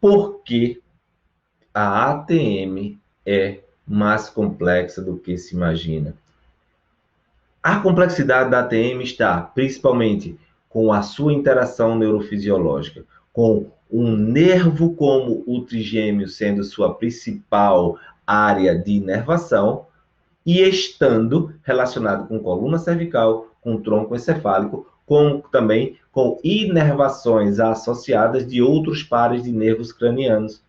por que a ATM é mais complexa do que se imagina? A complexidade da ATM está principalmente com a sua interação neurofisiológica, com um nervo como o trigêmeo sendo sua principal área de inervação e estando relacionado com coluna cervical, com tronco encefálico, com também com inervações associadas de outros pares de nervos cranianos,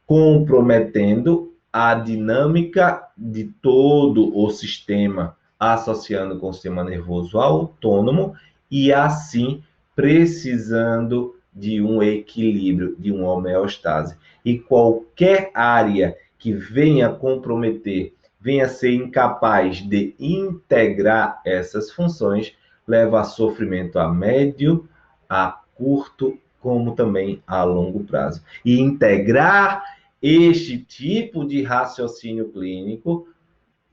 comprometendo a dinâmica de todo o sistema, associando com o sistema nervoso autônomo e assim precisando de um equilíbrio, de uma homeostase. E qualquer área que venha comprometer, venha ser incapaz de integrar essas funções, leva a sofrimento a médio, a curto, como também a longo prazo. E integrar este tipo de raciocínio clínico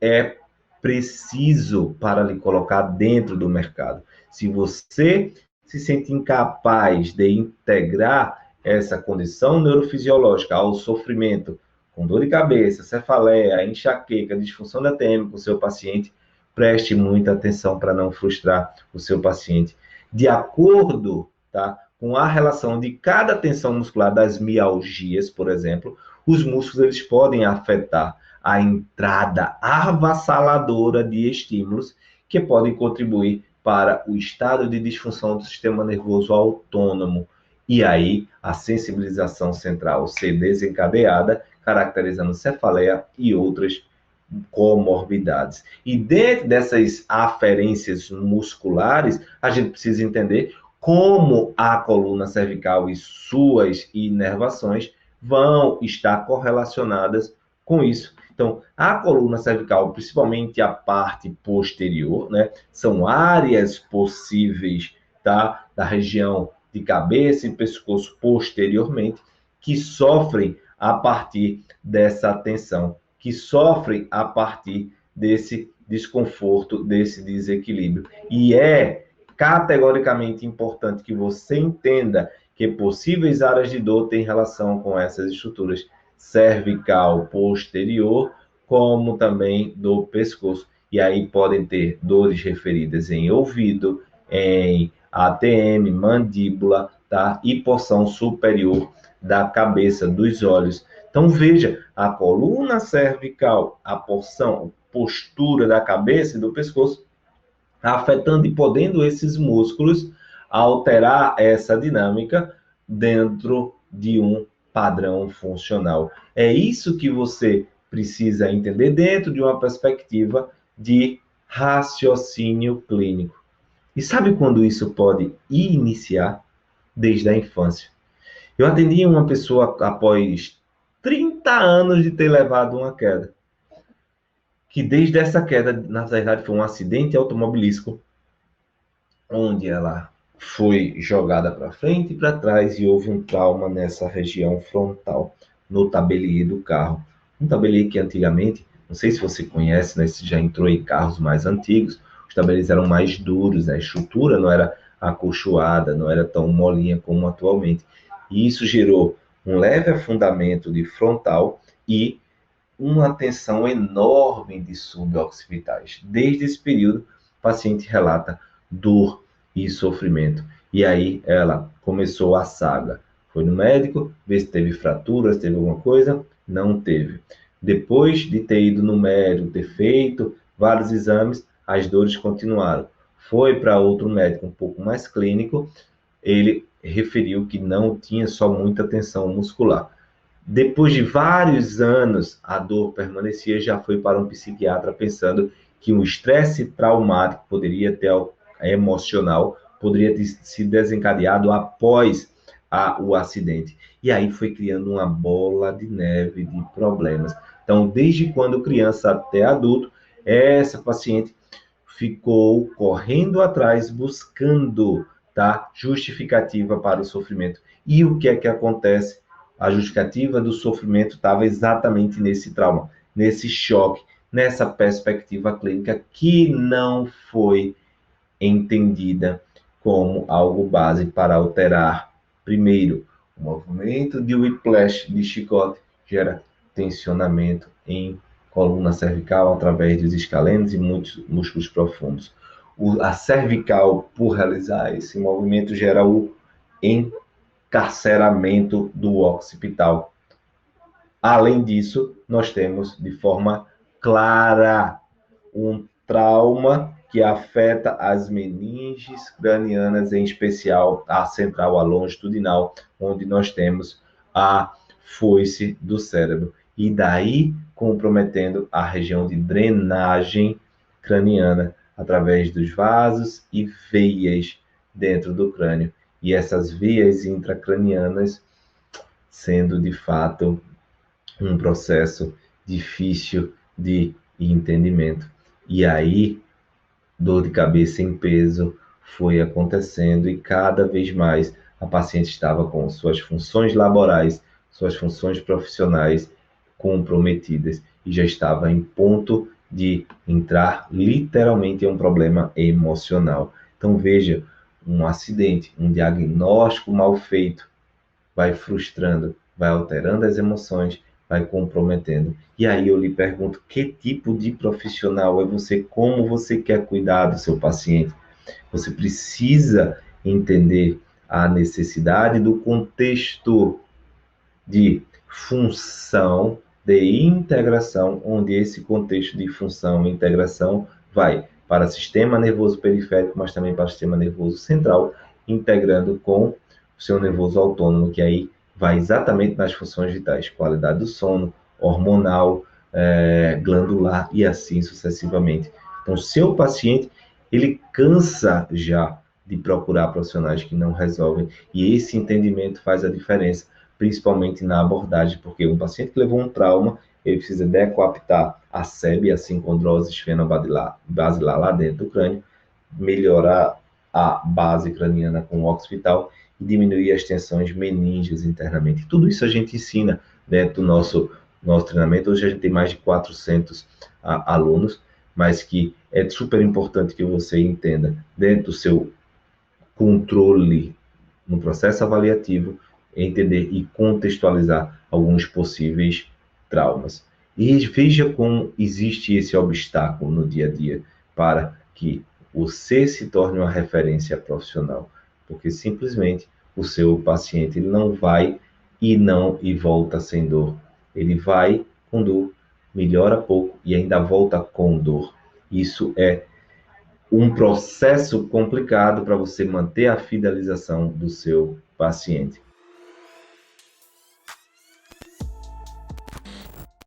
é preciso para lhe colocar dentro do mercado. Se você se sente incapaz de integrar essa condição neurofisiológica ao sofrimento, com dor de cabeça, cefaleia, enxaqueca, disfunção da TM com o seu paciente, preste muita atenção para não frustrar o seu paciente. De acordo, tá, com a relação de cada tensão muscular das mialgias, por exemplo, os músculos eles podem afetar a entrada avassaladora de estímulos que podem contribuir para o estado de disfunção do sistema nervoso autônomo. E aí, a sensibilização central ser desencadeada, caracterizando cefaleia e outras comorbidades. E dentro dessas aferências musculares, a gente precisa entender como a coluna cervical e suas inervações vão estar correlacionadas com isso. Então, a coluna cervical, principalmente a parte posterior, né, são áreas possíveis, tá, da região de cabeça e pescoço posteriormente, que sofrem a partir dessa tensão, que sofrem a partir desse desconforto, desse desequilíbrio. E é categoricamente importante que você entenda que possíveis áreas de dor têm relação com essas estruturas cervical posterior, como também do pescoço. E aí podem ter dores referidas em ouvido, em ATM, mandíbula, tá? E porção superior da cabeça, dos olhos. Então veja, a coluna cervical, a porção, postura da cabeça e do pescoço, afetando e podendo esses músculos alterar essa dinâmica dentro de um padrão funcional. É isso que você precisa entender dentro de uma perspectiva de raciocínio clínico. E sabe quando isso pode iniciar? Desde a infância. Eu atendi uma pessoa após 30 anos de ter levado uma queda. Que desde essa queda, na verdade, foi um acidente automobilístico, onde ela foi jogada para frente e para trás e houve um trauma nessa região frontal, no tabeliê do carro. Um tabeliê que antigamente, não sei se você conhece, né, se já entrou em carros mais antigos, os tabeliês eram mais duros, né, a estrutura não era acolchoada, não era tão molinha como atualmente. E isso gerou um leve afundamento de frontal e uma tensão enorme de suboccipitais. Desde esse período, o paciente relata dor e sofrimento. E aí ela começou a saga. Foi no médico, ver se teve fraturas, teve alguma coisa, não teve. Depois de ter ido no médico, ter feito vários exames, as dores continuaram. Foi para outro médico um pouco mais clínico, ele referiu que não tinha só muita tensão muscular. Depois de vários anos, a dor permanecia, já foi para um psiquiatra pensando que um estresse traumático poderia ter emocional, poderia ter sido desencadeado após o acidente. E aí foi criando uma bola de neve de problemas. Então, desde quando criança até adulto, essa paciente ficou correndo atrás, buscando, tá, justificativa para o sofrimento. E o que é que acontece? A justificativa do sofrimento estava exatamente nesse trauma, nesse choque, nessa perspectiva clínica que não foi entendida como algo base para alterar, primeiro, O movimento de whiplash, de chicote, gera tensionamento em coluna cervical através dos escalenos e muitos músculos profundos. A cervical, por realizar esse movimento, gera o encarceramento do occipital. Além disso, nós temos de forma clara um trauma que afeta as meninges cranianas, em especial a central, a longitudinal, onde nós temos a foice do cérebro. E daí comprometendo a região de drenagem craniana através dos vasos e veias dentro do crânio. E essas veias intracranianas sendo de fato um processo difícil de entendimento. E aí, dor de cabeça em peso foi acontecendo e cada vez mais a paciente estava com suas funções laborais, suas funções profissionais comprometidas e já estava em ponto de entrar literalmente em um problema emocional. Então veja, um acidente, um diagnóstico mal feito vai frustrando, vai alterando as emoções, vai comprometendo. E aí eu lhe pergunto, que tipo de profissional é você? Como você quer cuidar do seu paciente? Você precisa entender a necessidade do contexto de função, de integração, onde esse contexto de função e integração vai para o sistema nervoso periférico, mas também para o sistema nervoso central, integrando com o seu nervoso autônomo, que aí vai exatamente nas funções vitais, qualidade do sono, hormonal, glandular e assim sucessivamente. Então, seu paciente, ele cansa já de procurar profissionais que não resolvem, e esse entendimento faz a diferença, principalmente na abordagem, porque um paciente que levou um trauma, ele precisa decoaptar a sebe, a sincondrose esfenobasilar lá dentro do crânio, melhorar a base craniana com o occipital e diminuir as tensões meníngeas internamente. Tudo isso a gente ensina dentro do nosso treinamento. Hoje a gente tem mais de 400 alunos, mas que é super importante que você entenda dentro do seu controle no processo avaliativo, entender e contextualizar alguns possíveis traumas. E veja como existe esse obstáculo no dia a dia para que você se torne uma referência profissional, porque simplesmente o seu paciente ele não vai e volta sem dor. Ele vai com dor, melhora pouco e ainda volta com dor. Isso é um processo complicado para você manter a fidelização do seu paciente.